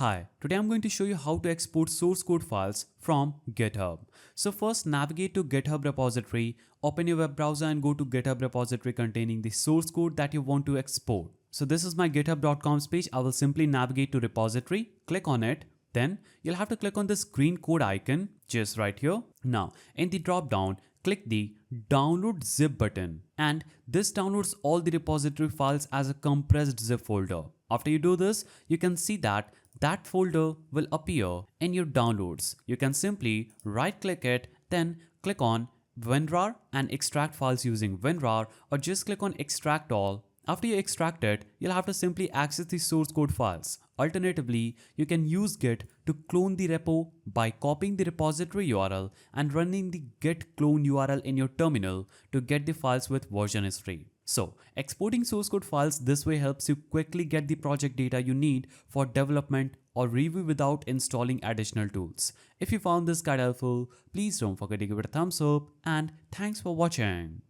Hi, today I'm going to show you how to export source code files from GitHub. So first navigate to GitHub repository, open your web browser and go to GitHub repository containing the source code that you want to export. So this is my github.com page. I will simply navigate to repository, click on it. Then you'll have to click on this green code icon just right here. Now in the drop down, click the download zip button and this downloads all the repository files as a compressed zip folder. After you do this, you can see that folder will appear in your downloads. You can simply right click it, then click on WinRAR and extract files using WinRAR, or just click on extract all. After you extract it, you'll have to simply access the source code files. Alternatively, you can use Git to clone the repo by copying the repository URL and running the git clone URL in your terminal to get the files with version history. So, exporting source code files this way helps you quickly get the project data you need for development or review without installing additional tools. If you found this guide helpful, please don't forget to give it a thumbs up and thanks for watching.